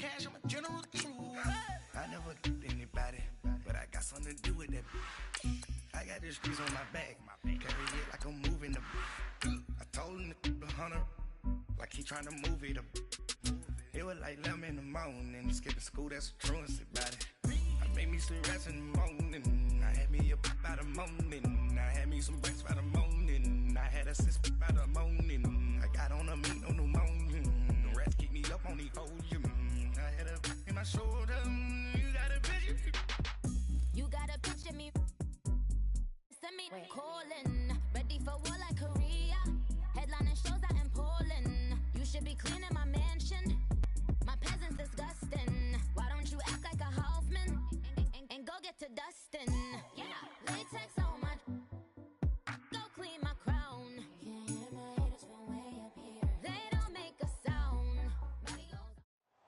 cash, I'm a general true. I never killed anybody, but I got something to do with that. I got the streets on my back, carry it like I'm moving the. I told him the hunter, like he trying to move it up. It was like 11 in the morning, skipping school, that's a truancy about it. I made me some rest in the morning, I had me a pop by the morning, I had me some breaks by the morning, I had a sis by the morning, I got on a meat, no pneumonia, the rats keep me up on the podium, I had a in my shoulder, you got a picture. You got a picture me, send me calling, ready for war like Korea, headlining shows out in Poland, you should be cleaning my mansion. My peasants disgusting. Why don't you act like a Hoffman and go get to dustin'? Yeah, latex on my. Go clean my crown. Can't hear my haters from way up here. They don't make a sound.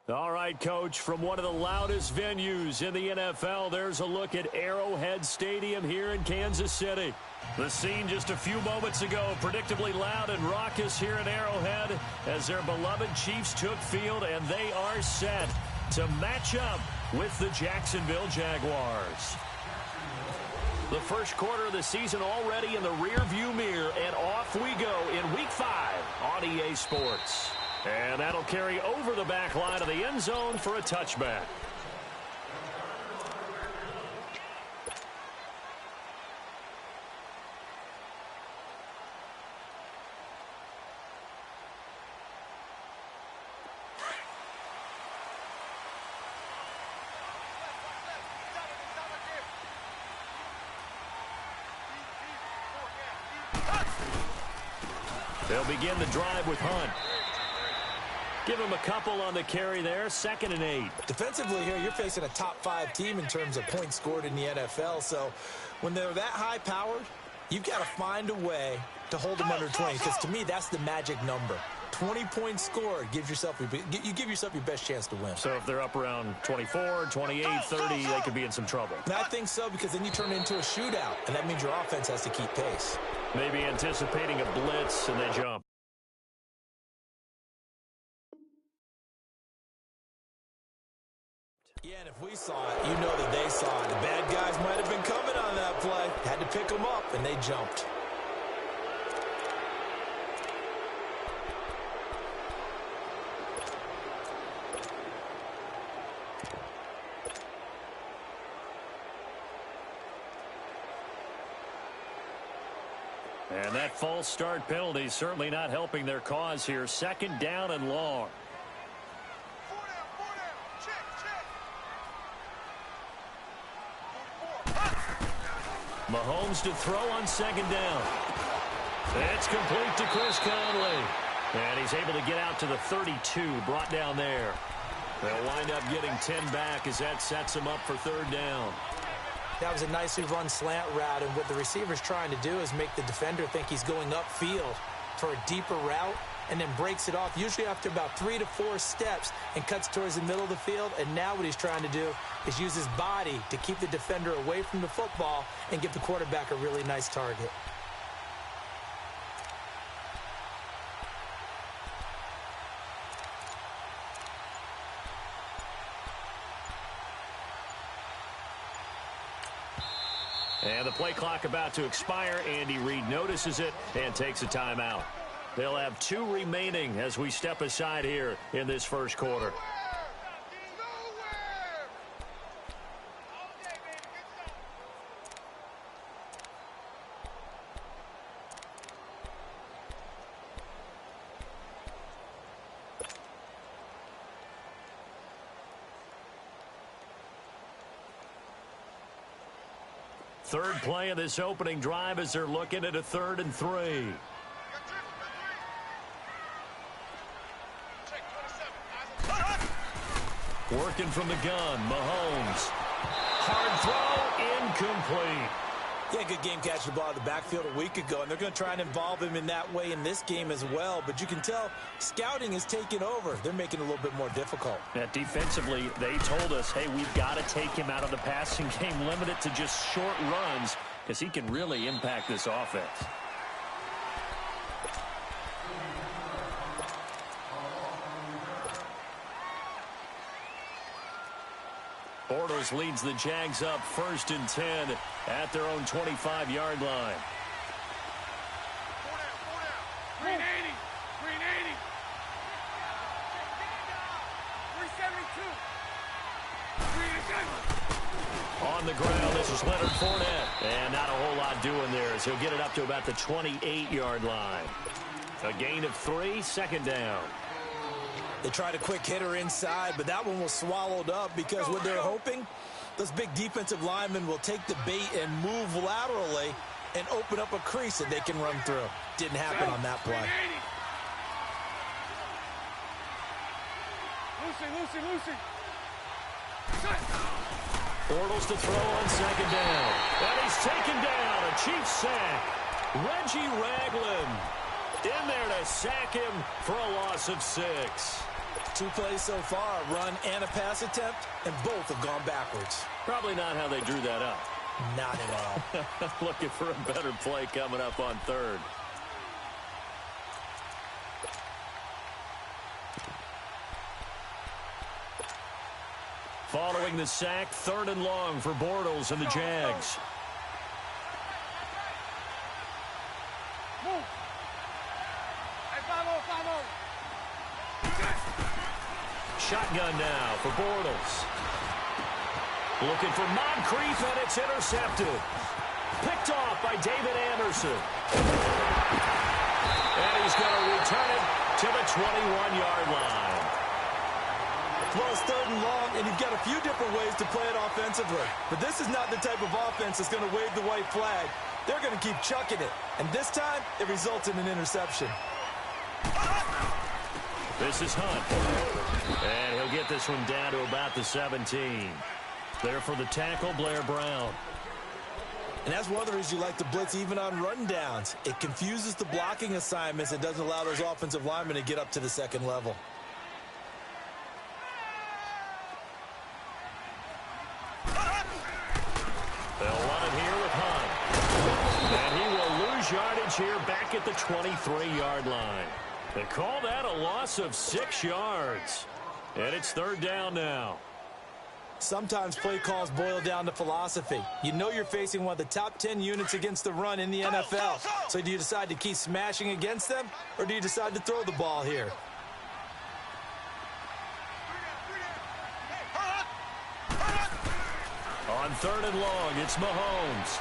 All right, Coach, from one of the loudest venues in the NFL, there's a look at Arrowhead Stadium here in Kansas City. The scene just a few moments ago, predictably loud and raucous here in Arrowhead as their beloved Chiefs took field, and they are set to match up with the Jacksonville Jaguars. The first quarter of the season already in the rearview mirror, and off we go in Week 5 on EA Sports. And that'll carry over the back line of the end zone for a touchback. They'll begin the drive with Hunt. Give him a couple on the carry there, 2nd and 8. Defensively here, you're facing a top-5 team in terms of points scored in the NFL. So when they're that high-powered, you've got to find a way to hold them under 20. Because to me, that's the magic number. 20 points scored gives yourself you give yourself your best chance to win. So if they're up around 24, 28, 30, they could be in some trouble. And I think so, because then you turn it into a shootout, and that means your offense has to keep pace. Maybe anticipating a blitz, and they jump. Yeah, and if we saw it, you know that they saw it. The bad guys might have been coming on that play. Had to pick them up, and they jumped. And that false start penalty certainly not helping their cause here. 2nd down and long. Mahomes to throw on 2nd down. It's complete to Chris Conley. And he's able to get out to the 32, brought down there. They'll wind up getting 10 back as that sets him up for 3rd down. That was a nicely run slant route, and what the receiver's trying to do is make the defender think he's going upfield for a deeper route, and then breaks it off, usually after about 3 to 4 steps, and cuts towards the middle of the field. And now what he's trying to do is use his body to keep the defender away from the football and give the quarterback a really nice target. And the play clock about to expire. Andy Reid notices it and takes a timeout. They'll have 2 remaining as we step aside here in this first quarter. Third play of this opening drive as they're looking at a 3rd and 3. Working from the gun, Mahomes. Hard throw, incomplete. Yeah, good game catching the ball in the backfield a week ago, and they're going to try and involve him in that way in this game as well. But you can tell scouting is taking over. They're making it a little bit more difficult. Yeah, defensively, they told us, hey, we've got to take him out of the passing game, limit it to just short runs, because he can really impact this offense. Bortles leads the Jags up 1st and 10 at their own 25-yard line. Green 80. Green 80. 372. On the ground, this is Leonard Fournette. And not a whole lot doing there as he'll get it up to about the 28-yard line. A gain of 3, 2nd down. They tried a quick hitter inside, but that one was swallowed up because what they're hoping, those big defensive linemen will take the bait and move laterally and open up a crease that they can run through. Didn't happen on that play. Lucy. Bortles to throw on 2nd down. And he's taken down. A Chiefs sack. Reggie Ragland in there to sack him for a loss of 6. 2 plays so far, a run and a pass attempt, and both have gone backwards. Probably not how they drew that up. Not at all. Looking for a better play coming up on 3rd. Following the sack, 3rd and long for Bortles and the Jags. Move. Hey, 5-0. Shotgun now for Bortles. Looking for Moncrief, and it's intercepted. Picked off by David Anderson. And he's going to return it to the 21-yard line. Well, it's 3rd and long, and you've got a few different ways to play it offensively. But this is not the type of offense that's going to wave the white flag. They're going to keep chucking it. And this time, it results in an interception. This is Hunt. And he'll get this one down to about the 17. There for the tackle, Blair Brown. And that's one of the reasons you like to blitz even on rundowns. It confuses the blocking assignments. It doesn't allow those offensive linemen to get up to the 2nd level. They'll run it here with Hunt. And he will lose yardage here back at the 23-yard line. They call that a loss of 6 yards. And it's 3rd down now. Sometimes play calls boil down to philosophy. You know you're facing one of the top 10 units against the run in the NFL. So do you decide to keep smashing against them, or do you decide to throw the ball here? On 3rd and long, it's Mahomes.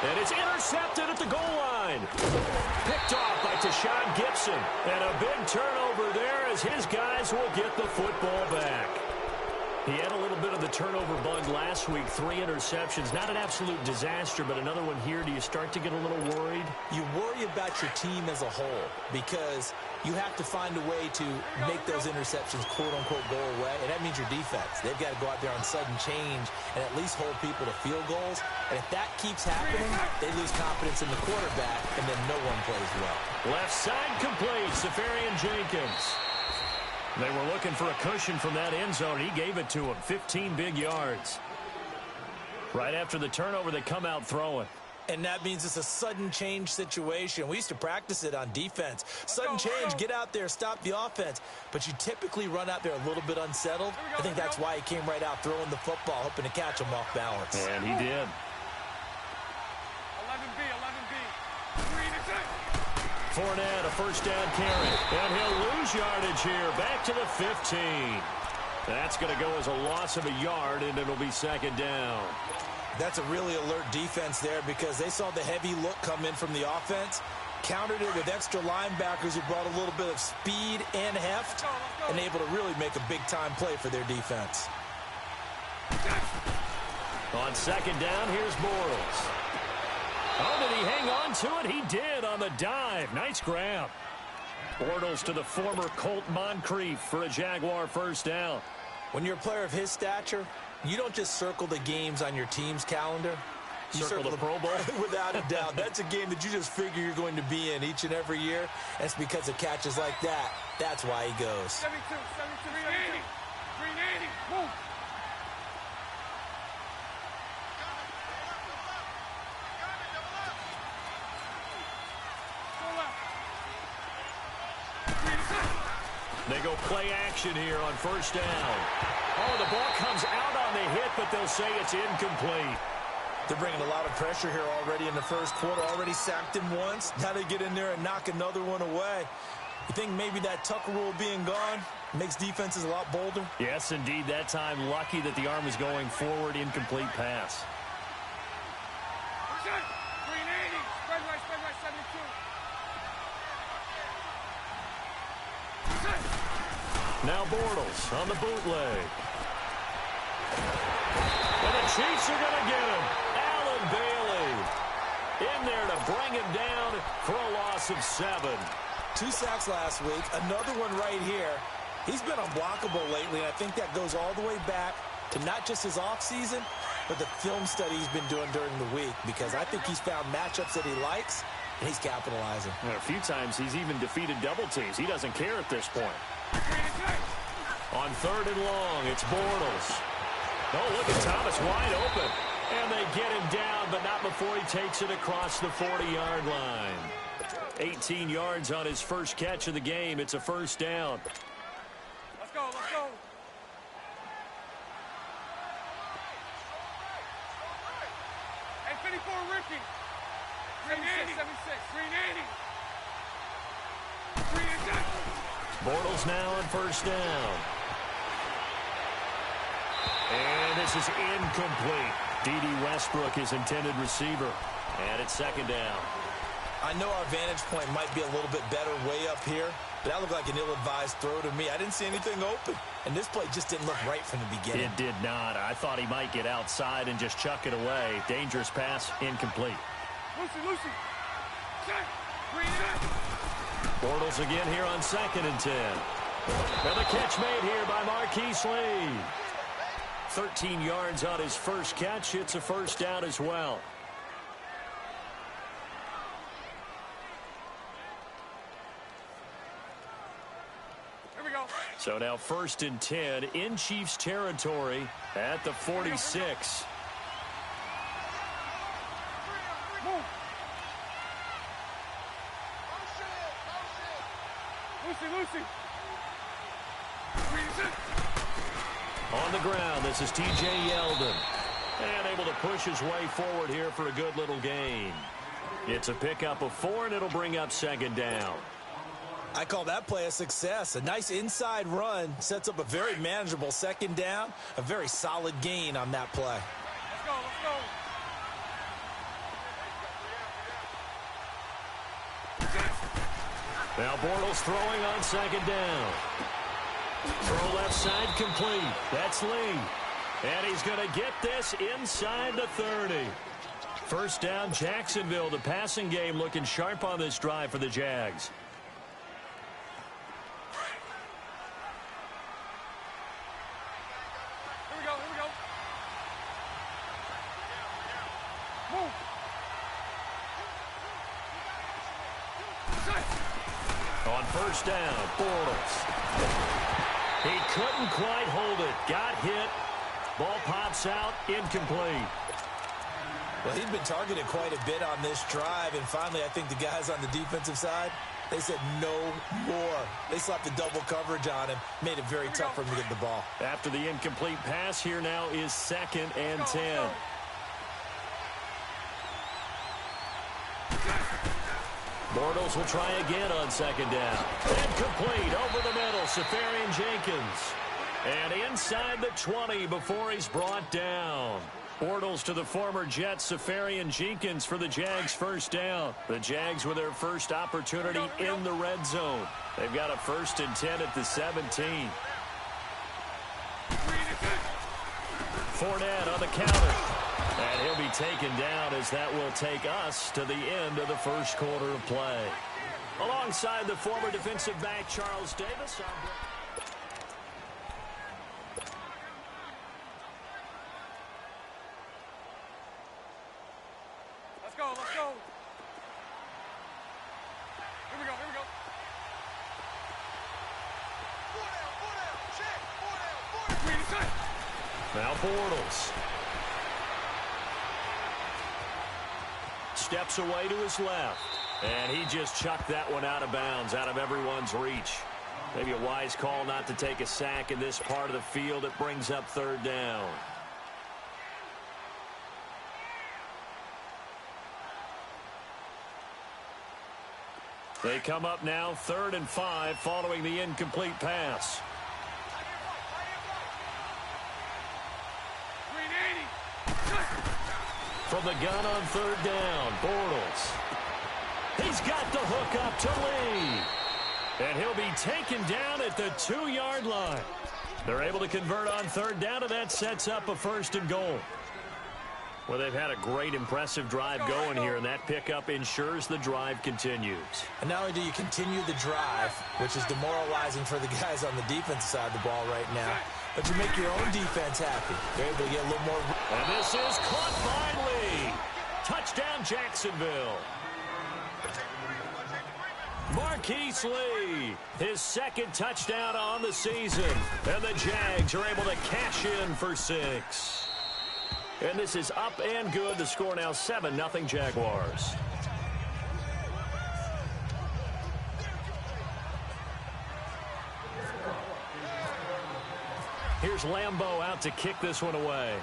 And it's intercepted at the goal line. Picked off by Tashawn Gibson. And a big turnover there as his guys will get the football back. He had a little bit of the turnover bug last week. 3 interceptions. Not an absolute disaster, but another one here. Do you start to get a little worried? You worry about your team as a whole because you have to find a way to make those interceptions, quote-unquote, go away, and that means your defense. They've got to go out there on sudden change and at least hold people to field goals. And if that keeps happening, they lose confidence in the quarterback, and then no one plays well. Left side complete. Safarian Jenkins. They were looking for a cushion from that end zone. He gave it to him. 15 big yards. Right after the turnover, they come out throwing. And that means it's a sudden change situation. We used to practice it on defense. Sudden change, get out there, stop the offense. But you typically run out there a little bit unsettled. I think that's why he came right out throwing the football, hoping to catch him off balance. And he did. 11B. Fournette, a 1st down carry. And he'll lose yardage here. Back to the 15. That's going to go as a loss of a yard, and it'll be 2nd down. That's a really alert defense there because they saw the heavy look come in from the offense, countered it with extra linebackers who brought a little bit of speed and heft, and able to really make a big-time play for their defense. On 2nd down, here's Bortles. Oh, did he hang on to it? He did on the dive. Nice grab. Bortles to the former Colt Moncrief for a Jaguar 1st down. When you're a player of his stature, you don't just circle the games on your team's calendar. You circle the Pro Bowl? Without a doubt. That's a game that you just figure you're going to be in each and every year. And it's because of catches like that. That's why he goes. 72, 380. 380. Move. They go play action here on 1st down. Oh, the ball comes out on the hit, but they'll say it's incomplete. They're bringing a lot of pressure here already in the first quarter. Already sacked him once. Now they get in there and knock another one away. You think maybe that Tucker rule being gone makes defenses a lot bolder? Yes, indeed. That time, lucky that the arm is going forward. Incomplete pass. Green 80. Spread right, 72. Now Bortles on the bootleg. And the Chiefs are going to get him. Allen Bailey in there to bring him down for a loss of 7. 2 sacks last week. Another one right here. He's been unblockable lately, and I think that goes all the way back to not just his offseason, but the film study he's been doing during the week, because I think he's found matchups that he likes, and he's capitalizing. And a few times he's even defeated double teams. He doesn't care at this point. On 3rd and long, it's Bortles. Oh, look at Thomas wide open. And they get him down, but not before he takes it across the 40-yard line. 18 yards on his first catch of the game. It's a first down. Let's go, let's go. Hey, 54 Ricky. 76, 76. 380. Bortles now on first down. And this is incomplete. D.D. Westbrook is intended receiver. And it's 2nd down. I know our vantage point might be a little bit better way up here, but that looked like an ill-advised throw to me. I didn't see anything open, and this play just didn't look right from the beginning. It did not. I thought he might get outside and just chuck it away. Dangerous pass, incomplete. Lucy. Check. Green it. Bortles again here on 2nd and 10. And the catch made here by Marquise Lee. 13 yards on his first catch. It's a first down as well. Here we go. So now 1st and 10 in Chiefs territory at the 46. Move. Lucy. On the ground, this is T.J. Yeldon. And able to push his way forward here for a good little gain. It's a pickup of 4, and it'll bring up 2nd down. I call that play a success. A nice inside run sets up a very manageable 2nd down. A very solid gain on that play. Let's go. Now Bortles throwing on 2nd down. Throw left side complete. That's Lee. And he's going to get this inside the 30. First down, Jacksonville. The passing game looking sharp on this drive for the Jags. Here we go. Move. On first down, Bortles. He couldn't quite hold it. Got hit. Ball pops out. Incomplete. Well, he'd been targeted quite a bit on this drive, and finally I think the guys on the defensive side, they said no more. They slapped the double coverage on him, made it very tough for him to get the ball. After the incomplete pass, here now is 2nd and 10. Bortles will try again on 2nd down. Incomplete over the middle, Safarian Jenkins. And inside the 20 before he's brought down. Bortles to the former Jet, Safarian Jenkins for the Jags first down. The Jags with their first opportunity in the red zone. They've got a 1st and 10 at the 17. Fournette on the counter. And he'll be taken down as that will take us to the end of the first quarter of play. Alongside the former defensive back Charles Davis. Let's go. Here we go. Check. Now Bortles. Steps away to his left. And he just chucked that one out of bounds, out of everyone's reach. Maybe a wise call not to take a sack in this part of the field. It brings up third down. They come up now 3rd and 5 following the incomplete pass. From the gun on 3rd down, Bortles. He's got the hook up to Lee. And he'll be taken down at the 2-yard line. They're able to convert on 3rd down, and that sets up a 1st and goal. Well, they've had a great, impressive drive going here, and that pickup ensures the drive continues. And not only do you continue the drive, which is demoralizing for the guys on the defensive side of the ball right now, but you make your own defense happy. They're able to get a little more. And this is caught by Lee. Touchdown, Jacksonville. Marquise Lee, his 2nd touchdown on the season. And the Jags are able to cash in for 6. And this is up and good. The score now 7-0 Jaguars. Here's Lambeau out to kick this one away.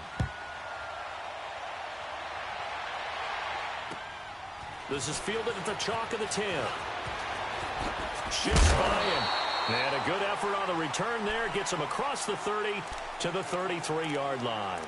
This is fielded at the chalk of the 10. Shifts by him. And a good effort on the return there. Gets him across the 30 to the 33-yard line.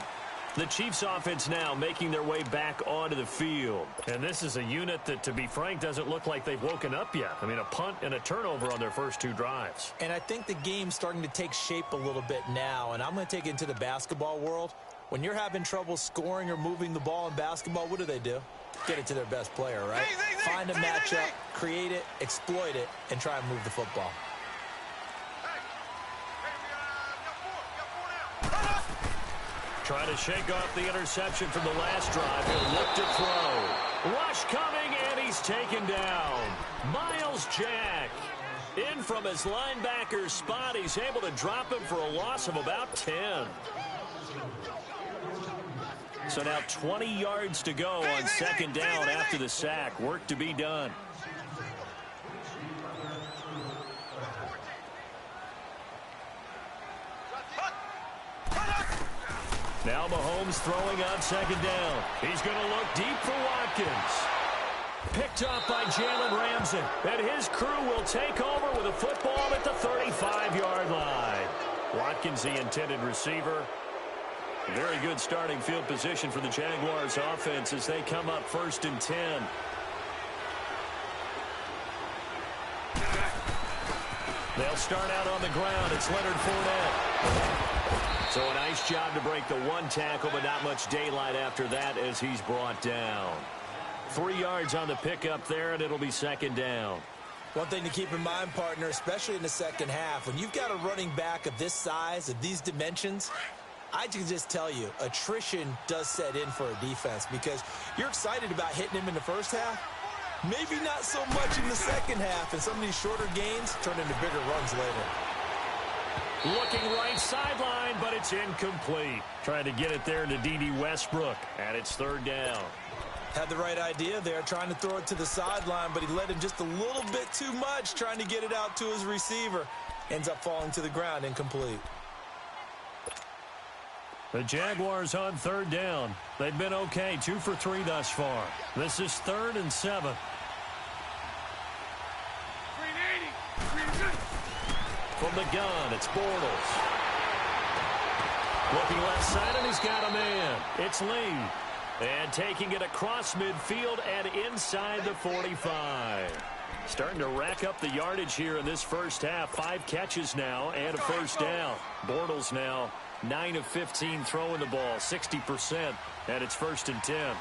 The Chiefs offense now making their way back onto the field. And this is a unit that, to be frank, doesn't look like they've woken up yet. I mean, a punt and a turnover on their first 2 drives. And I think the game's starting to take shape a little bit now. And I'm going to take it into the basketball world. When you're having trouble scoring or moving the ball in basketball, what do? Get it to their best player, right? Find a matchup, create it, exploit it, and try and move the football. Trying to shake off the interception from the last drive. He'll look to throw. Rush coming, and he's taken down. Miles Jack in from his linebacker spot. He's able to drop him for a loss of about 10. So now 20 yards to go on 2nd down after the sack. Work to be done. Now Mahomes throwing on 2nd down. He's going to look deep for Watkins. Picked up by Jalen Ramsey. And his crew will take over with a football at the 35-yard line. Watkins, the intended receiver. Very good starting field position for the Jaguars offense as they come up 1st and 10. They'll start out on the ground. It's Leonard Fournette. So a nice job to break the 1 tackle, but not much daylight after that as he's brought down. 3 yards on the pickup there, and it'll be 2nd down. One thing to keep in mind, partner, especially in the second half, when you've got a running back of this size, of these dimensions, I can just tell you, attrition does set in for a defense because you're excited about hitting him in the first half. Maybe not so much in the second half, and some of these shorter gains turn into bigger runs later. Looking right sideline, but it's incomplete. Trying to get it there to D.D. Westbrook, and it's 3rd down. Had the right idea there, trying to throw it to the sideline, but he let him just a little bit too much, trying to get it out to his receiver. Ends up falling to the ground, incomplete. The Jaguars on 3rd down. They've been okay, 2 for 3 thus far. This is 3rd and 7. From the gun, it's Bortles. Looking left side, and he's got a man. It's Lee. And taking it across midfield and inside the 45. Starting to rack up the yardage here in this first half. 5 catches now and a 1st down. Bortles now 9 of 15 throwing the ball, 60%, and it's 1st and 10.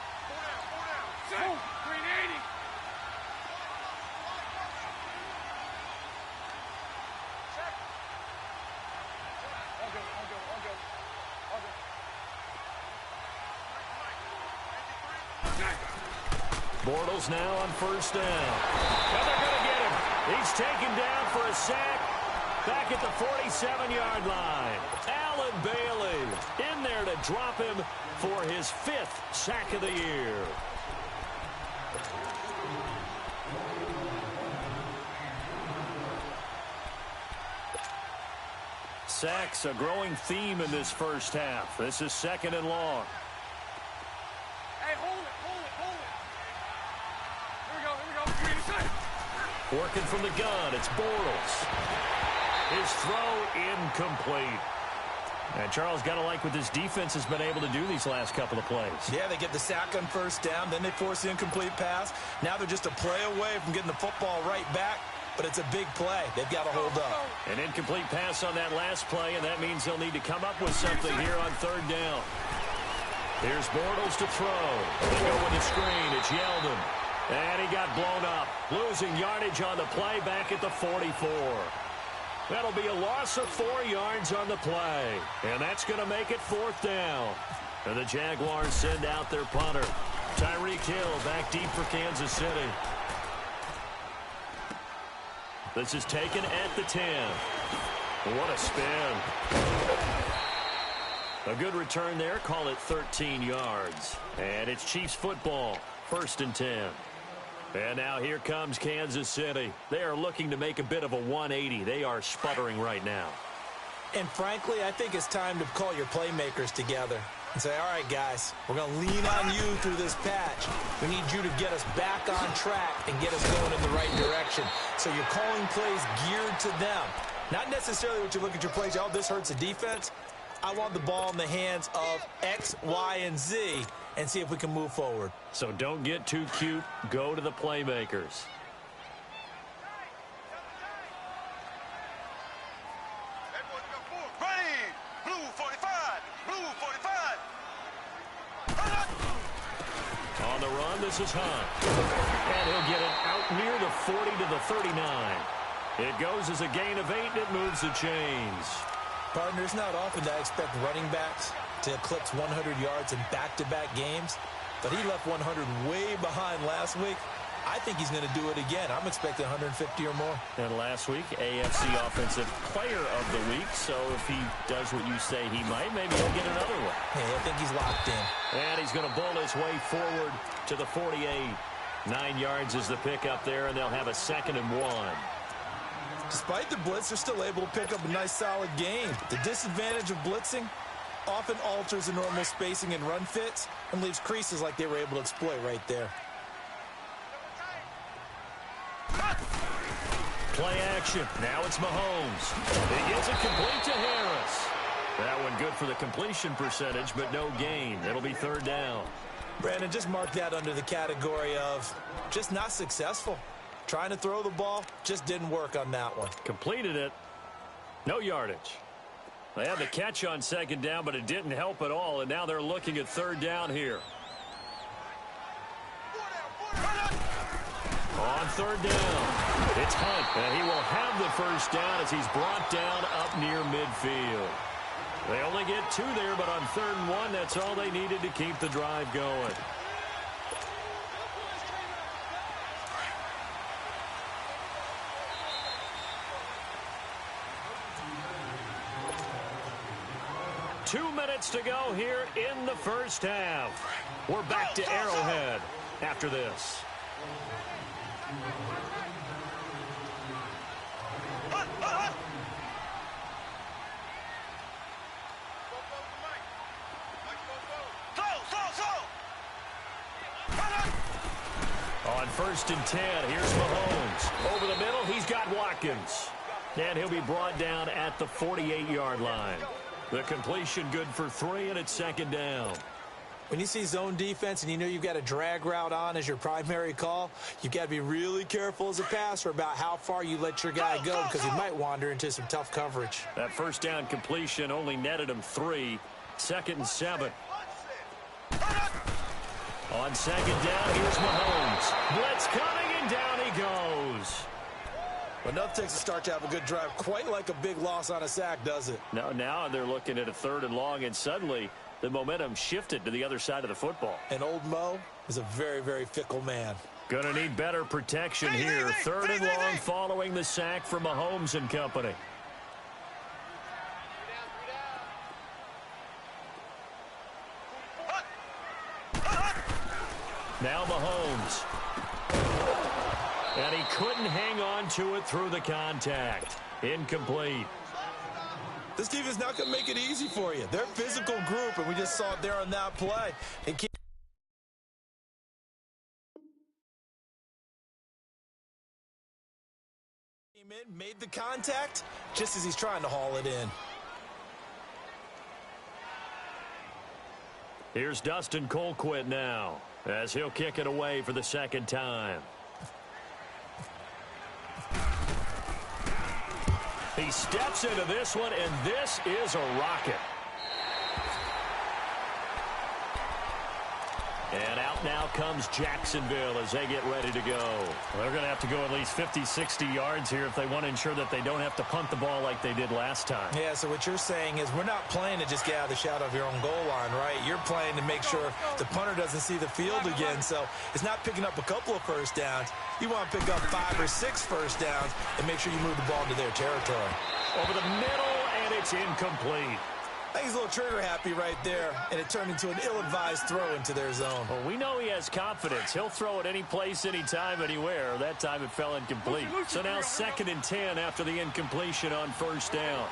Bortles now on 1st down. And they're going to get him. He's taken down for a sack back at the 47-yard line. Allen Bailey in there to drop him for his 5th sack of the year. Sacks, a growing theme in this first half. This is 2nd and long. Hey, hold it. Here we go. Working from the gun, it's Bortles. His throw incomplete. And Charles, got to like what this defense has been able to do these last couple of plays. Yeah, they get the sack on first down, then they force the incomplete pass. Now they're just a play away from getting the football right back, but it's a big play. They've got to hold up. An incomplete pass on that last play, and that means they'll need to come up with something here on 3rd down. Here's Bortles to throw. They go with the screen. It's Yeldon. And he got blown up. Losing yardage on the play back at the 44. That'll be a loss of 4 yards on the play. And that's going to make it 4th down. And the Jaguars send out their punter. Tyreek Hill back deep for Kansas City. This is taken at the 10. What a spin. A good return there. Call it 13 yards. And it's Chiefs football. 1st and 10. And now here comes Kansas City. They are looking to make a bit of a 180. They are sputtering right now. And frankly, I think it's time to call your playmakers together and say, all right, guys, we're going to lean on you through this patch. We need you to get us back on track and get us going in the right direction. So you're calling plays geared to them. Not necessarily what you look at your plays, oh, this hurts the defense. I want the ball in the hands of X, Y, and Z and see if we can move forward. So don't get too cute. Go to the playmakers. Ready. Blue 45. On the run, this is Hunt. And he'll get it out near the 40 to the 39. It goes as a gain of 8, and it moves the chains. Partner, it's not often that I expect running backs to eclipse 100 yards in back-to-back games, but he left 100 way behind last week. I think he's going to do it again. I'm expecting 150 or more. And last week, AFC Offensive Player of the Week, so if he does what you say he might, maybe he'll get another one. Hey, I think he's locked in. And he's going to bowl his way forward to the 48. 9 yards is the pickup there, and they'll have a 2nd and 1. Despite the blitz, they're still able to pick up a nice, solid gain. The disadvantage of blitzing often alters the normal spacing and run fits and leaves creases like they were able to exploit right there. Play action. Now it's Mahomes. He gets it complete to Harris. That one good for the completion percentage, but no gain. It'll be 3rd down. Brandon, just mark that under the category of just not successful. Trying to throw the ball, just didn't work on that one. Completed it. No yardage. They had the catch on 2nd down, but it didn't help at all, and now they're looking at 3rd down here. On 3rd down, it's Hunt, and he will have the 1st down as he's brought down up near midfield. They only get 2 there, but on 3rd and 1, that's all they needed to keep the drive going. Two minutes to go here in the first half. We're back to Arrowhead after this. On 1st and 10, here's Mahomes. Over the middle, he's got Watkins. And he'll be brought down at the 48-yard line. The completion good for 3, and it's 2nd down. When you see zone defense and you know you've got a drag route on as your primary call, you've got to be really careful as a passer about how far you let your guy go because he might wander into some tough coverage. That 1st down completion only netted him 3. 2nd and 7. On 2nd down, here's Mahomes. Blitz coming, and down he goes. Enough takes a start to have a good drive. Quite like a big loss on a sack, does it? No, now they're looking at a 3rd and long, and suddenly the momentum shifted to the other side of the football. And old Mo is a very, very fickle man. Gonna need better protection here. 3rd and long following the sack from Mahomes and company. Now Mahomes. And he couldn't hang on to it through the contact. Incomplete. This defense is not going to make it easy for you. They're a physical group, and we just saw it there on that play. And keep made the contact just as he's trying to haul it in. Here's Dustin Colquitt now as he'll kick it away for the second time. He steps into this one, and this is a rocket. And out now comes Jacksonville as they get ready to go. Well, they're going to have to go at least 50, 60 yards here if they want to ensure that they don't have to punt the ball like they did last time. Yeah, so what you're saying is we're not playing to just get out of the shadow of your own goal line, right? You're playing to make sure the punter doesn't see the field again. So it's not picking up a couple of first downs. You want to pick up 5 or 6 first downs and make sure you move the ball into their territory. Over the middle, and it's incomplete. I think he's a little trigger happy right there, and it turned into an ill-advised throw into their zone. Well, we know he has confidence. He'll throw it any place, anytime, anywhere. That time it fell incomplete. So now 2nd and 10 after the incompletion on first down.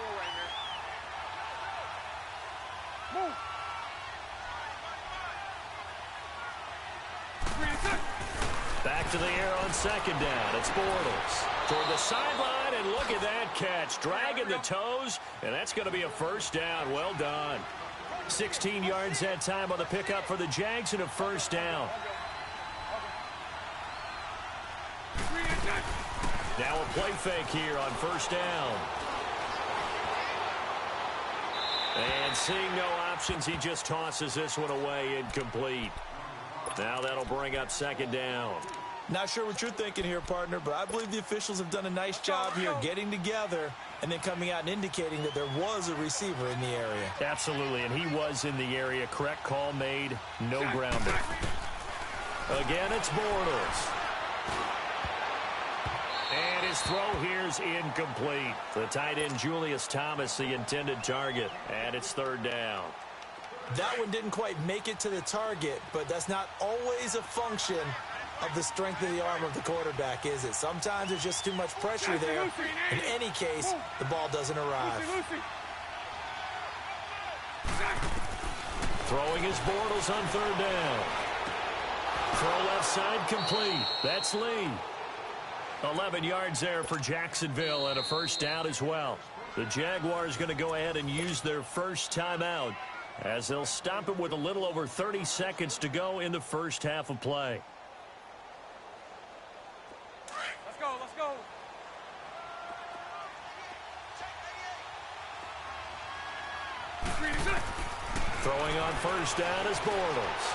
Back to the air on 2nd down. It's Bortles toward the sideline, and look at that catch. Dragging the toes, and that's going to be a first down. Well done. 16 yards that time on the pickup for the Jags and a first down. Now a play fake here on first down. And seeing no options, he just tosses this one away, incomplete. Now that'll bring up 2nd down. Not sure what you're thinking here, partner, but I believe the officials have done a nice job here getting together and then coming out and indicating that there was a receiver in the area. Absolutely, and he was in the area. Correct call made, no grounding. Again, it's Bortles. And his throw here's incomplete. The tight end, Julius Thomas, the intended target, and it's 3rd down. That one didn't quite make it to the target, but that's not always a function of the strength of the arm of the quarterback, is it? Sometimes there's just too much pressure there. In any case, the ball doesn't arrive. Throwing his Bortles on 3rd down. Throw left side complete. That's Lee. 11 yards there for Jacksonville and a first down as well. The Jaguars going to go ahead and use their first timeout as they'll stop it with a little over 30 seconds to go in the first half of play. Let's go, let's go. Throwing on first down is Bortles.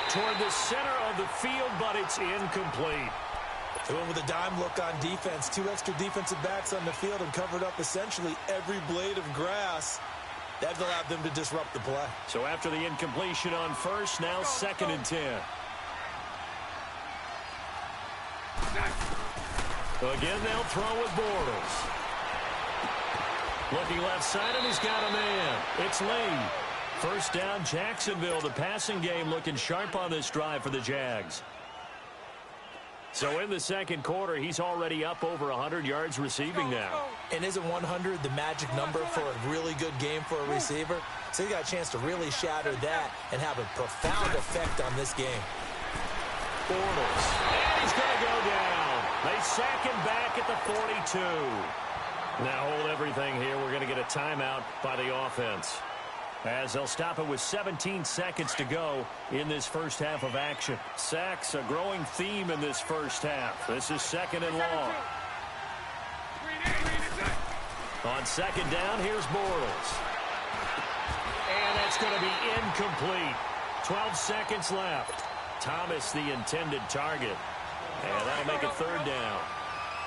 Toward the center of the field, but it's incomplete. They went with a dime look on defense. 2 extra defensive backs on the field and covered up essentially every blade of grass. That allowed them to disrupt the play. So after the incompletion on first, now 2nd and 10. Again, they'll throw with Bortles. Looking left side, and he's got a man. It's Lee. First down, Jacksonville. The passing game looking sharp on this drive for the Jags. So in the second quarter, he's already up over 100 yards receiving now. And isn't 100 the magic number for a really good game for a receiver? So he got a chance to really shatter that and have a profound effect on this game. Bortles. And he's going to go down. They sack him back at the 42. Now hold everything here. We're going to get a timeout by the offense, as they'll stop it with 17 seconds to go in this first half of action. Sacks, a growing theme in this first half. This is 2nd and long. On 2nd down, here's Bortles. And that's going to be incomplete. 12 seconds left. Thomas, the intended target. And that'll make it 3rd down.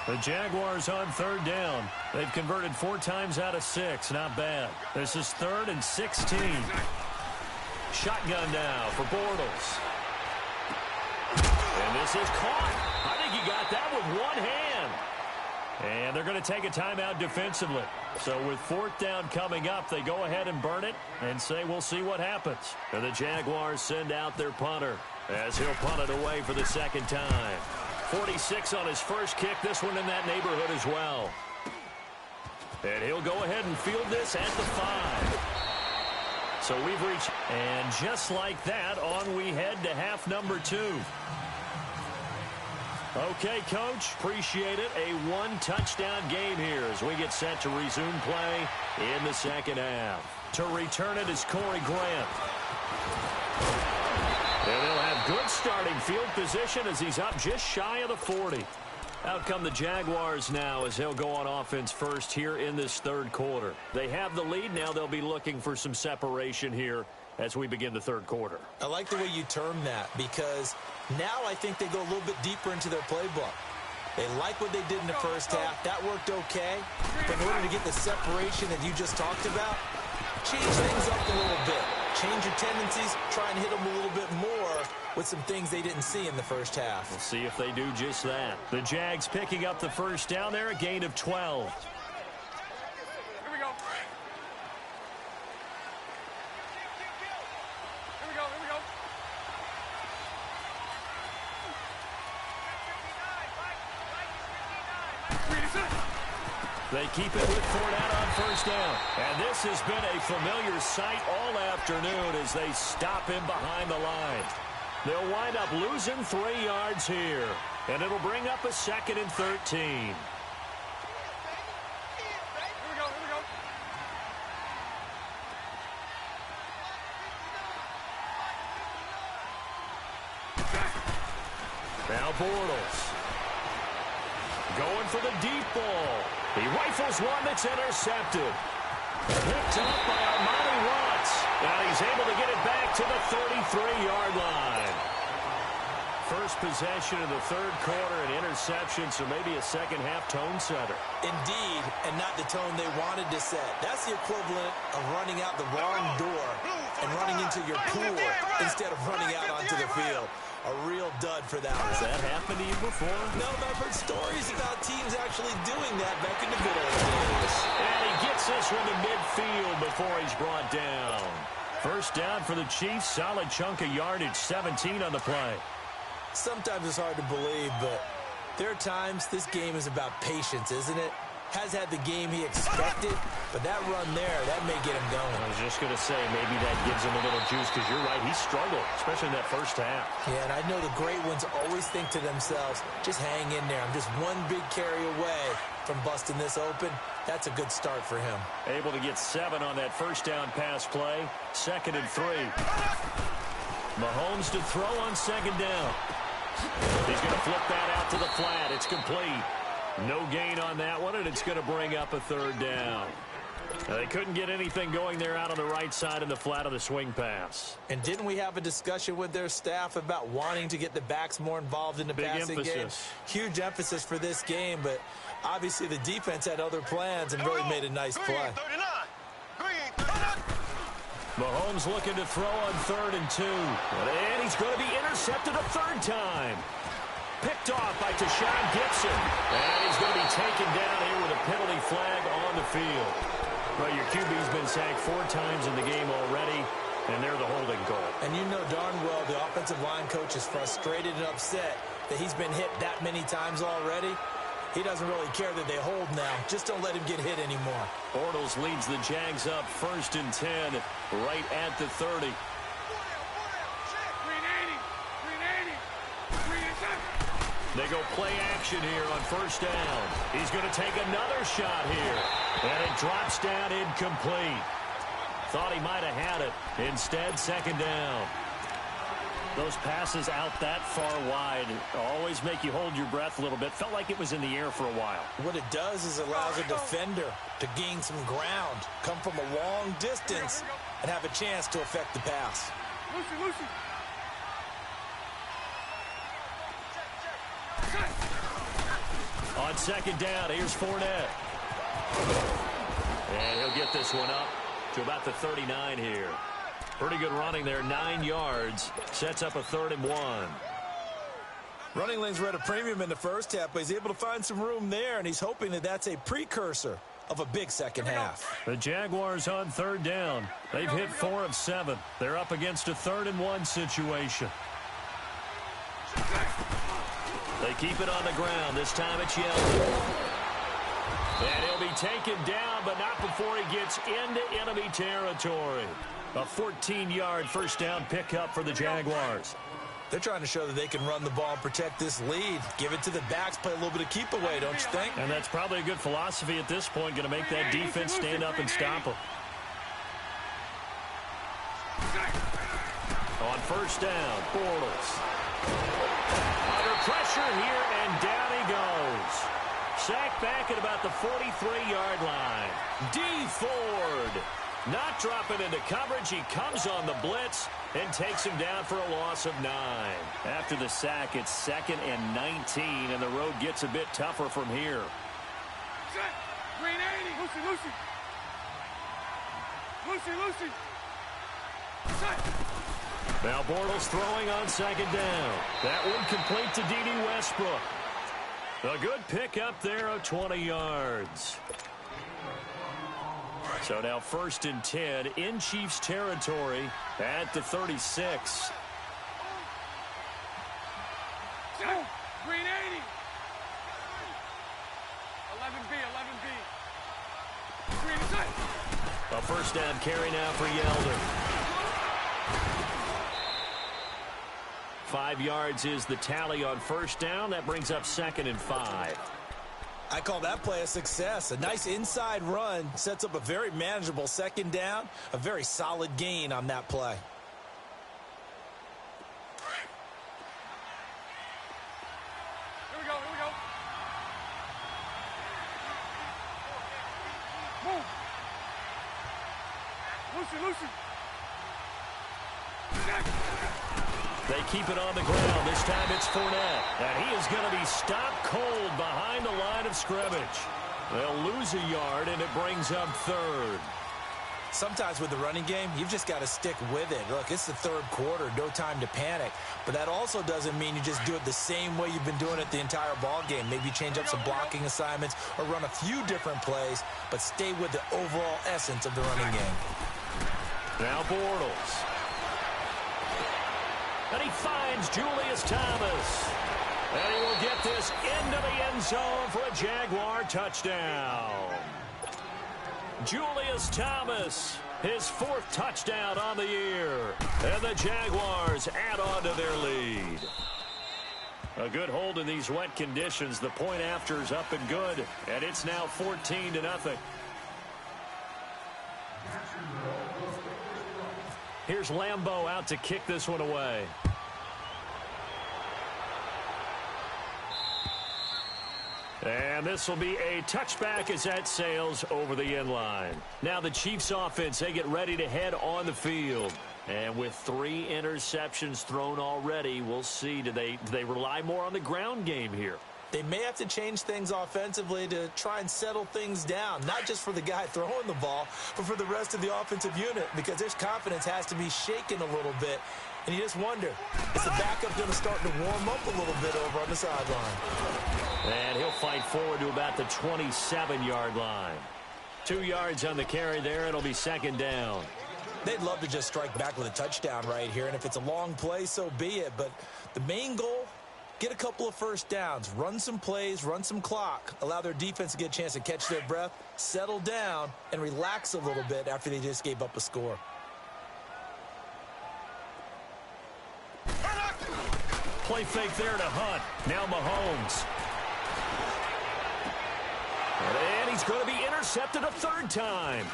The Jaguars on 3rd down. They've converted 4 times out of 6. Not bad. This is 3rd and 16. Shotgun now for Bortles. And this is caught. I think he got that with one hand. And they're going to take a timeout defensively. So with 4th down coming up, they go ahead and burn it and say we'll see what happens. And the Jaguars send out their punter as he'll punt it away for the 2nd time. 46 on his first kick. This one in that neighborhood as well. And he'll go ahead and field this at the 5. So we've reached, and just like that, on we head to half number 2. Okay, Coach, appreciate it. A one-touchdown game here as we get set to resume play in the second half. To return it is Corey Grant. And they'll have good starting field position as he's up just shy of the 40. Out come the Jaguars now as they'll go on offense first here in this third quarter. They have the lead. Now they'll be looking for some separation here as we begin the third quarter. I like the way you term that because now I think they go a little bit deeper into their playbook. They like what they did in the first half. That worked okay. But in order to get the separation that you just talked about, change things up a little bit. Change your tendencies. Try and hit them a little bit more with some things they didn't see in the first half. We'll see if they do just that. The Jags picking up the first down there, a gain of 12. Here we go. Here we go. Here we go. They keep it with Fournette on first down. And this has been a familiar sight all afternoon as they stop him behind the line. They'll wind up losing 3 yards here. And it'll bring up a 2nd and 13. Here we go. Here we go. Now Bortles. Going for the deep ball. He rifles one that's intercepted. Picked up by Armani Watts. And he's able to get it back to the 33-yard line. First possession of the third quarter, an interception, so maybe a second-half tone setter. Indeed, and not the tone they wanted to set. That's the equivalent of running out the wrong door and running into your pool instead of running out onto the field. A real dud for that one. Has that happened to you before? No, but I've heard stories about teams actually doing that back in the good old days. And he gets this one to midfield before he's brought down. First down for the Chiefs. Solid chunk of yardage, 17 on the play. Sometimes it's hard to believe, but there are times this game is about patience, isn't it? Has had the game he expected, but that run there, that may get him going. I was just going to say, maybe that gives him a little juice, because you're right, he struggled, especially in that first half. Yeah, and I know the great ones always think to themselves, just hang in there. I'm just one big carry away from busting this open. That's a good start for him. Able to get 7 on that first down pass play. 2nd and 3. Mahomes to throw on second down. He's going to flip that out to the flat. It's complete. No gain on that one, and it's going to bring up a third down. Now, they couldn't get anything going there out on the right side in the flat of the swing pass. And didn't we have a discussion with their staff about wanting to get the backs more involved in the passing game? Huge emphasis for this game, but obviously the defense had other plans and really made a nice play. Mahomes looking to throw on 3rd and 2. And he's going to be intercepted a 3rd time. Picked off by Tashawn Gibson. And he's going to be taken down here with a penalty flag on the field. Well, your QB's been sacked 4 times in the game already, and they're the holding call. And you know darn well the offensive line coach is frustrated and upset that he's been hit that many times already. He doesn't really care that they hold now. Just don't let him get hit anymore. Bortles leads the Jags up 1st and 10 right at the 30. They go play action here on first down. He's going to take another shot here. And it drops down incomplete. Thought he might have had it. Instead, 2nd down. Those passes out that far wide always make you hold your breath a little bit. Felt like it was in the air for a while. What it does is allows a defender to gain some ground, come from a long distance, and have a chance to affect the pass. Lucy. On 2nd down, here's Fournette. And he'll get this one up to about the 39 here. Pretty good running there, 9 yards. Sets up a 3rd and 1. Running lanes were at a premium in the first half, but he's able to find some room there, and he's hoping that that's a precursor of a big second half. The Jaguars on 3rd down. They've hit 4 of 7. They're up against a 3rd and 1 situation. They keep it on the ground. This time it's Yeldon. And he'll be taken down, but not before he gets into enemy territory. A 14-yard first down pickup for the Jaguars. They're trying to show that they can run the ball and protect this lead. Give it to the backs, play a little bit of keep away, don't you think? And that's probably a good philosophy at this point, going to make that defense stand up and stop them. On first down, Bortles. Under pressure here, and down he goes. Sacked back at about the 43-yard line. D. Ford. Not dropping into coverage. He comes on the blitz and takes him down for a loss of 9. After the sack, it's 2nd and 19, and the road gets a bit tougher from here. Green 80. Lucy. Now Bortles throwing on 2nd down. That one complete to D.D. Westbrook. A good pickup there of 20 yards. So now 1st and 10 in Chiefs territory at the 36. Green 80. 11B. Green tight. A first down carry now for Yeldon. 5 yards is the tally on first down. That brings up 2nd and 5. I call that play a success. A nice inside run sets up a very manageable 2nd down. A very solid gain on that play. Here we go. Move. Lucy. They keep it on the ground. This time it's Fournette. And he is going to be stopped cold behind the line of scrimmage. They'll lose a yard, and it brings up 3rd. Sometimes with the running game, you've just got to stick with it. Look, it's the 3rd quarter, no time to panic. But that also doesn't mean you just do it the same way you've been doing it the entire ball game. Maybe change up some blocking assignments or run a few different plays, but stay with the overall essence of the running game. Now Bortles. And he finds Julius Thomas. And he will get this into the end zone for a Jaguar touchdown. Julius Thomas, his 4th touchdown on the year. And the Jaguars add on to their lead. A good hold in these wet conditions. The point after is up and good. And it's now 14-0. Here's Lambeau out to kick this one away. And this will be a touchback as that sails over the end line. Now the Chiefs offense, they get ready to head on the field. And with 3 interceptions thrown already, we'll see. Do they rely more on the ground game here? They may have to change things offensively to try and settle things down, not just for the guy throwing the ball, but for the rest of the offensive unit, because their confidence has to be shaken a little bit. And you just wonder, is the backup going to start to warm up a little bit over on the sideline? And he'll fight forward to about the 27-yard line. 2 yards on the carry there. It'll be 2nd down. They'd love to just strike back with a touchdown right here, and if it's a long play, so be it. But the main goal, get a couple of first downs, run some plays, run some clock, allow their defense to get a chance to catch their breath, settle down, and relax a little bit after they just gave up a score. Play fake there to Hunt. Now Mahomes. And he's going to be intercepted a 3rd time.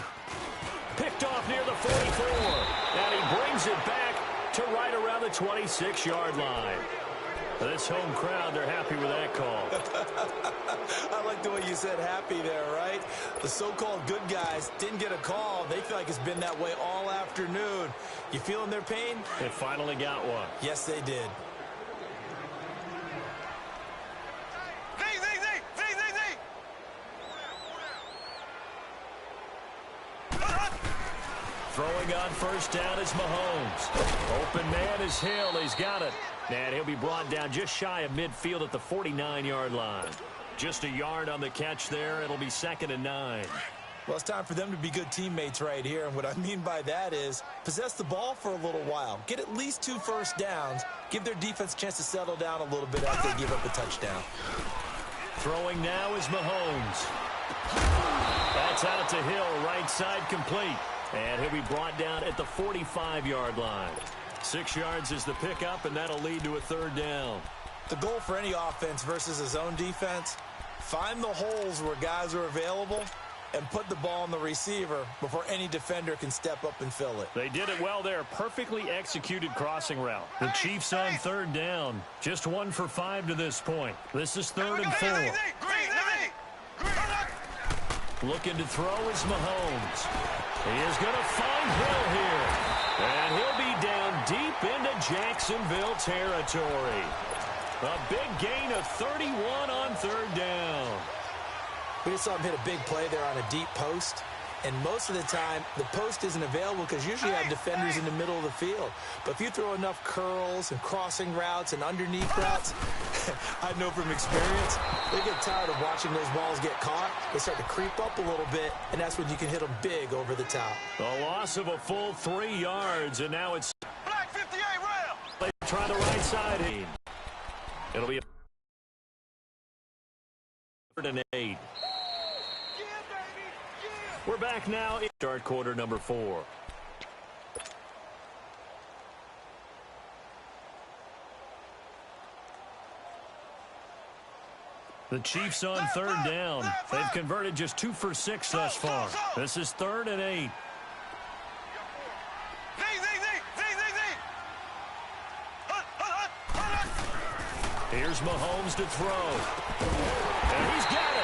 Picked off near the 44. And he brings it back to right around the 26-yard line. This home crowd, they're happy with that call. I like the way you said happy there, right? The so-called good guys didn't get a call. They feel like it's been that way all afternoon. You feeling their pain? They finally got one. Yes, they did. Throwing on first down is Mahomes. Open man is Hill. He's got it. And he'll be brought down just shy of midfield at the 49-yard line. Just a yard on the catch there. It'll be 2nd and 9. Well, it's time for them to be good teammates right here. And what I mean by that is possess the ball for a little while. Get at least 2 first downs. Give their defense a chance to settle down a little bit after they give up a touchdown. Throwing now is Mahomes. That's out to Hill, right side complete. And he'll be brought down at the 45-yard line. 6 yards is the pickup, and that'll lead to a third down. The goal for any offense versus a zone defense, find the holes where guys are available and put the ball on the receiver before any defender can step up and fill it. They did it well there. Perfectly executed crossing route. The Chiefs on third down. Just 1 for 5 to this point. This is 3rd and 4. Looking to throw is Mahomes. He is going to find Hill here. And he'll be down deep into Jacksonville territory. A big gain of 31 on third down. We just saw him hit a big play there on a deep post. And most of the time, the post isn't available because usually you have defenders in the middle of the field. But if you throw enough curls and crossing routes and underneath routes, I know from experience, they get tired of watching those balls get caught. They start to creep up a little bit, and that's when you can hit them big over the top. A loss of a full 3 yards, and now it's Black 58 round. they try the right side. It'll be a 3rd and 8. We're back now in start quarter number 4. The Chiefs on third down. They've converted just 2 for 6 thus far. This is 3rd and 8. Here's Mahomes to throw. And he's got it.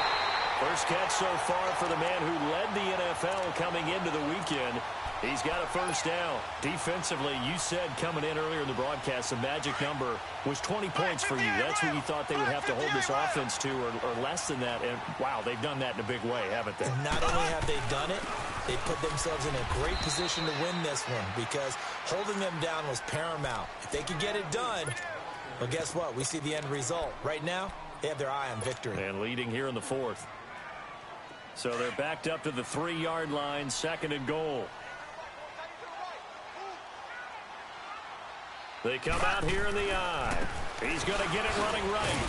First catch so far for the man who led the NFL coming into the weekend. He's got a first down. Defensively, you said coming in earlier in the broadcast, the magic number was 20 points for you. That's what you thought they would have to hold this offense to, or less than that. And, wow, they've done that in a big way, haven't they? And not only have they done it, they put themselves in a great position to win this one because holding them down was paramount. If they could get it done, well, guess what? We see the end result. Right now, they have their eye on victory. And leading here in the 4th. So they're backed up to the 3-yard line, 2nd and goal. They come out here in the eye. He's going to get it running right.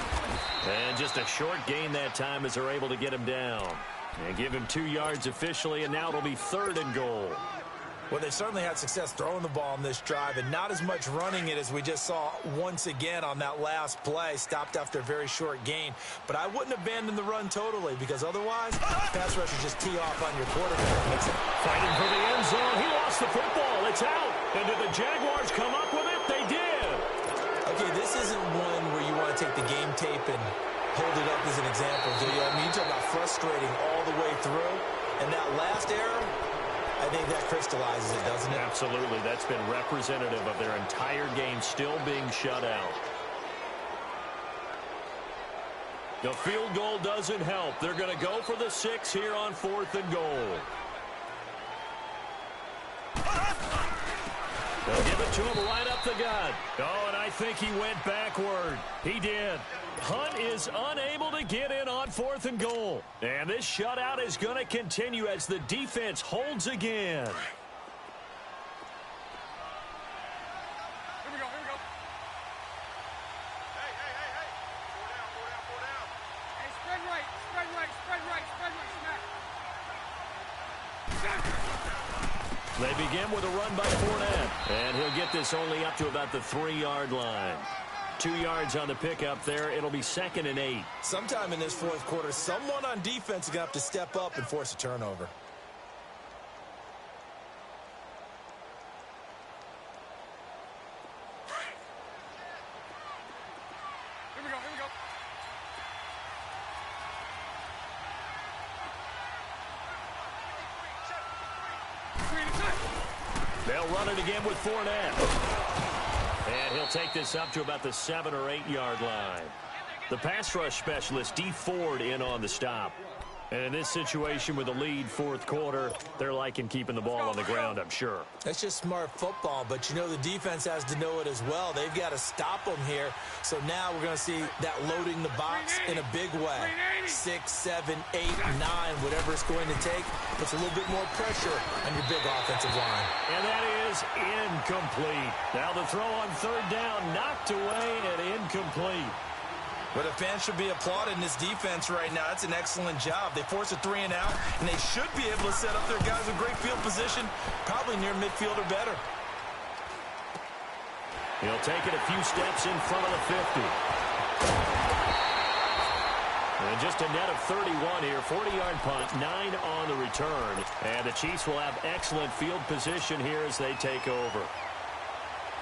And just a short gain that time as they're able to get him down. And give him 2 yards officially, and now it'll be 3rd and goal. Well, they certainly had success throwing the ball on this drive and not as much running it as we just saw once again on that last play, stopped after a very short gain. But I wouldn't abandon the run totally because otherwise, pass rushers just tee off on your quarterback. Fighting for the end zone. He lost the football. It's out. And did the Jaguars come up with it? They did. Okay, this isn't one where you want to take the game tape and hold it up as an example, do you? I mean, you talk about frustrating all the way through. And that last error, I think that crystallizes it, doesn't it? Absolutely. That's been representative of their entire game still being shut out. The field goal doesn't help. They're going to go for the 6 here on 4th and goal. They'll give it to him right up the gut. Oh, and I think he went backward. He did. Hunt is unable to get in on 4th and goal. And this shutout is going to continue as the defense holds again. Here we go. Hey, spread right. They begin with a run by Fournette. And he'll get this only up to about the 3-yard line. 2 yards on the pickup there. It'll be 2nd and 8. Sometime in this 4th quarter, someone on defense is going to have to step up and force a turnover. Here we go. They'll run it again with Fournette. And he'll take this up to about the 7 or 8 yard line. The pass rush specialist, D. Ford, in on the stop. And in this situation with the lead 4th quarter, they're liking keeping the ball on the ground, I'm sure. That's just smart football, but you know the defense has to know it as well. They've got to stop them here. So now we're going to see that loading the box in a big way. 6, 7, 8, 9, whatever it's going to take, puts a little bit more pressure on your big offensive line. And that is incomplete. Now the throw on 3rd down, knocked away and incomplete. But the fans should be applauding this defense right now. It's an excellent job. They force a 3 and out, and they should be able to set up their guys in great field position, probably near midfield or better. He'll take it a few steps in front of the 50. And just a net of 31 here. 40-yard punt, 9 on the return. And the Chiefs will have excellent field position here as they take over.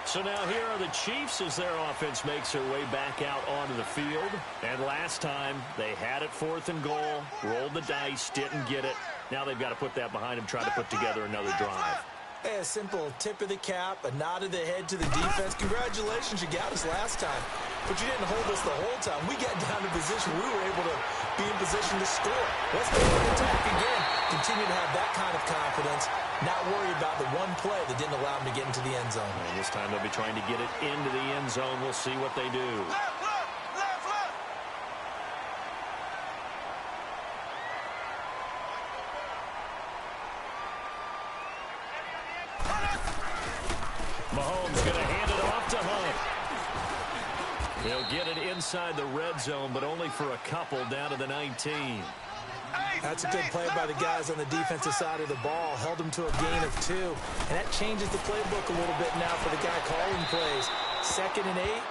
So now here are the Chiefs as their offense makes their way back out onto the field. And last time they had it 4th and goal, rolled the dice, didn't get it. Now they've got to put that behind them, try to put together another drive. Hey, a simple tip of the cap, a nod of the head to the defense. Congratulations, you got us last time. But you didn't hold us the whole time. We got down to position. We were able to be in position to score. Let's go and attack again. Continue to have that kind of confidence. Not worry about the one play that didn't allow them to get into the end zone. And this time they'll be trying to get it into the end zone. We'll see what they do. Mahomes going to hand it off to Hunt. He'll get it inside the red zone, but only for a couple down to the 19. That's a good play by the guys on the defensive side of the ball. Held them to a gain of 2. And that changes the playbook a little bit now for the guy calling plays. 2nd and 8.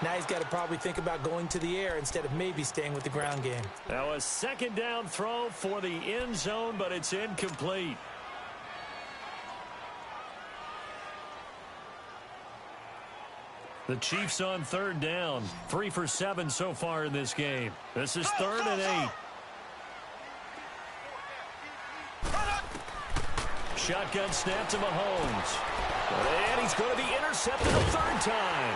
Now he's got to probably think about going to the air instead of maybe staying with the ground game. That was 2nd down throw for the end zone, but it's incomplete. The Chiefs on 3rd down. 3 for 7 so far in this game. This is 3rd and 8. Shotgun snap to Mahomes. And he's going to be intercepted a 3rd time.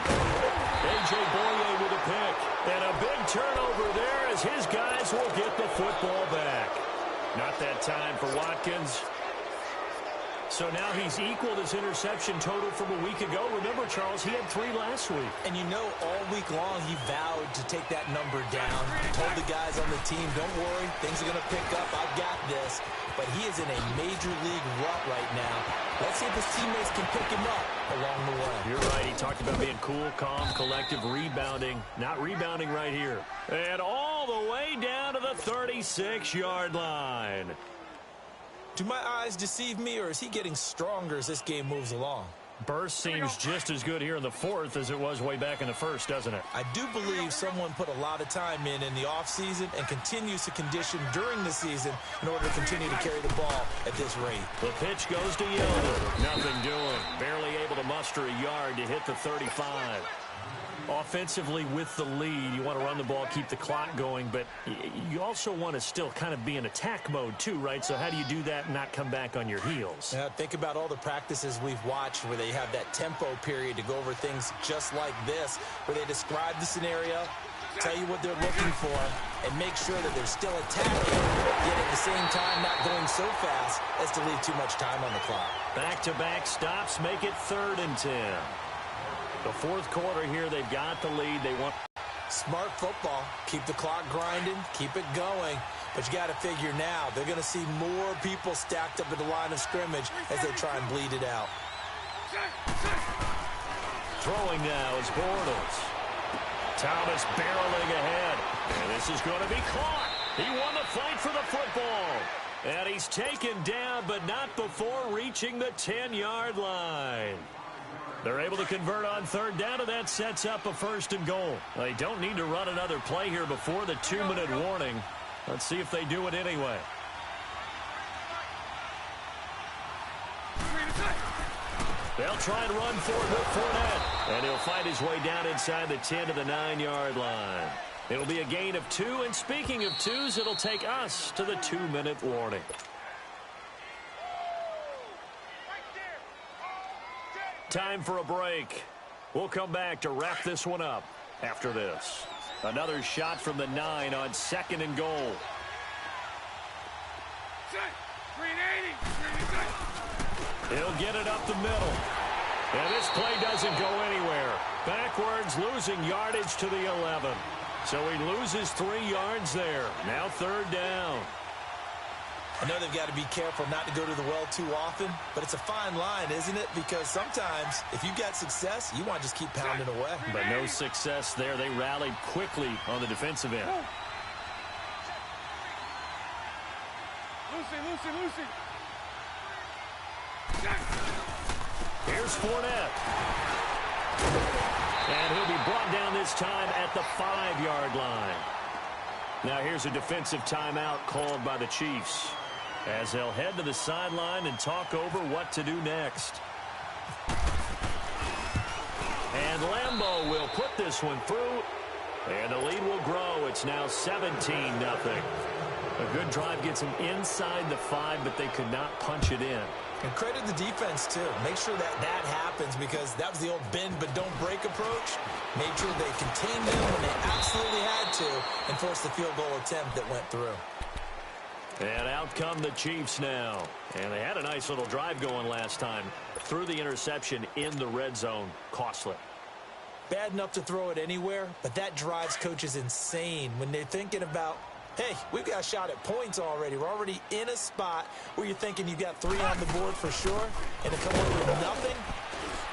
A.J. Boye with a pick. And a big turnover there as his guys will get the football back. Not that time for Watkins. So now he's equaled his interception total from a week ago. Remember, Charles, he had 3 last week. And you know, all week long he vowed to take that number down. Told the guys on the team, don't worry, things are going to pick up. I've got this. But he is in a major league rut right now. Let's see if his teammates can pick him up along the way. You're right. He talked about being cool, calm, collective, rebounding. Not rebounding right here. And all the way down to the 36-yard line. Do my eyes deceive me, or is he getting stronger as this game moves along? Burst seems just as good here in the 4th as it was way back in the 1st, doesn't it? I do believe someone put a lot of time in the offseason and continues to condition during the season in order to continue to carry the ball at this rate. The pitch goes to Yeldon. Nothing doing. Barely able to muster a yard to hit the 35. Offensively with the lead, you want to run the ball, keep the clock going, but you also want to still kind of be in attack mode too, right? So how do you do that and not come back on your heels? Yeah, think about all the practices we've watched where they have that tempo period to go over things just like this, where they describe the scenario, tell you what they're looking for, and make sure that they're still attacking, yet at the same time not going so fast as to leave too much time on the clock. Back-to-back stops make it 3rd and 10. The 4th quarter here, they've got the lead. They want smart football. Keep the clock grinding, keep it going. But you got to figure now, they're going to see more people stacked up at the line of scrimmage as they try and bleed it out. Throwing now is Bortles. Thomas barreling ahead. And this is going to be caught. He won the fight for the football. And he's taken down, but not before reaching the 10-yard line. They're able to convert on 3rd down, and that sets up a 1st and goal. They don't need to run another play here before the 2-minute warning. Let's see if they do it anyway. They'll try and run for it with Fournette. And he'll fight his way down inside the 10 to the 9-yard line. It'll be a gain of 2, and speaking of 2s, it'll take us to the 2-minute warning. Time for a break. We'll come back to wrap this one up after this. Another shot from the 9 on 2nd and goal. He'll get it up the middle. And this play doesn't go anywhere. Backwards, losing yardage to the 11. So he loses 3 yards there. Now 3rd down. I know they've got to be careful not to go to the well too often, but it's a fine line, isn't it? Because sometimes if you've got success, you want to just keep pounding away. But no success there. They rallied quickly on the defensive end. Lucy. Here's Fournette. And he'll be brought down this time at the 5-yard line. Now here's a defensive timeout called by the Chiefs, as they'll head to the sideline and talk over what to do next. And Lambeau will put this one through, and the lead will grow. It's now 17-0. A good drive gets them inside the 5, but they could not punch it in. And credit the defense, too. Make sure that happens, because that was the old bend but don't break approach. Made sure they contained them when they absolutely had to and forced the field goal attempt that went through. And out come the Chiefs now. And they had a nice little drive going last time. Threw the interception in the red zone. Costly. Bad enough to throw it anywhere, but that drives coaches insane when they're thinking about, hey, we've got a shot at points already. We're already in a spot where you're thinking you got 3 on the board for sure, and to come away with nothing,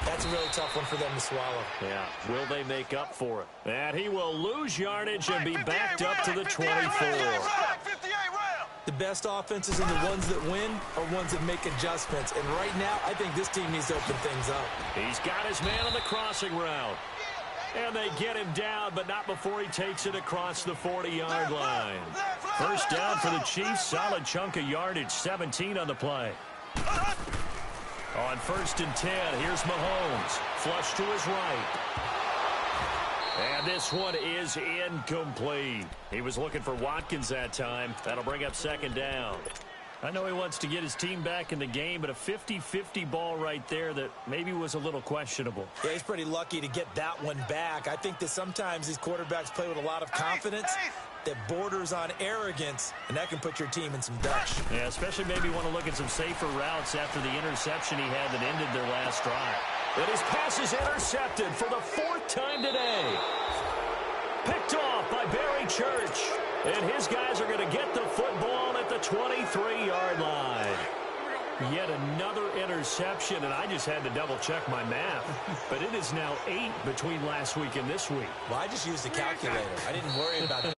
that's a really tough one for them to swallow. Yeah, will they make up for it? And he will lose yardage and be backed up to the 24. The best offenses and the ones that win are ones that make adjustments. And right now, I think this team needs to open things up. He's got his man on the crossing route. And they get him down, but not before he takes it across the 40-yard line. First down for the Chiefs. Solid chunk of yardage. 17 on the play. On 1st and 10, here's Mahomes. Flush to his right. And this one is incomplete. He was looking for Watkins that time. That'll bring up 2nd down. I know he wants to get his team back in the game, but a 50-50 ball right there that maybe was a little questionable. Yeah, he's pretty lucky to get that one back. I think that sometimes these quarterbacks play with a lot of confidence that borders on arrogance, and that can put your team in some dutch. Yeah, especially maybe want to look at some safer routes after the interception he had that ended their last drive. But his pass is intercepted for the 4th time today. Picked off by Barry Church. And his guys are going to get the football at the 23-yard line. Yet another interception, and I just had to double-check my math. But it is now 8 between last week and this week. Well, I just used a calculator. I didn't worry about it.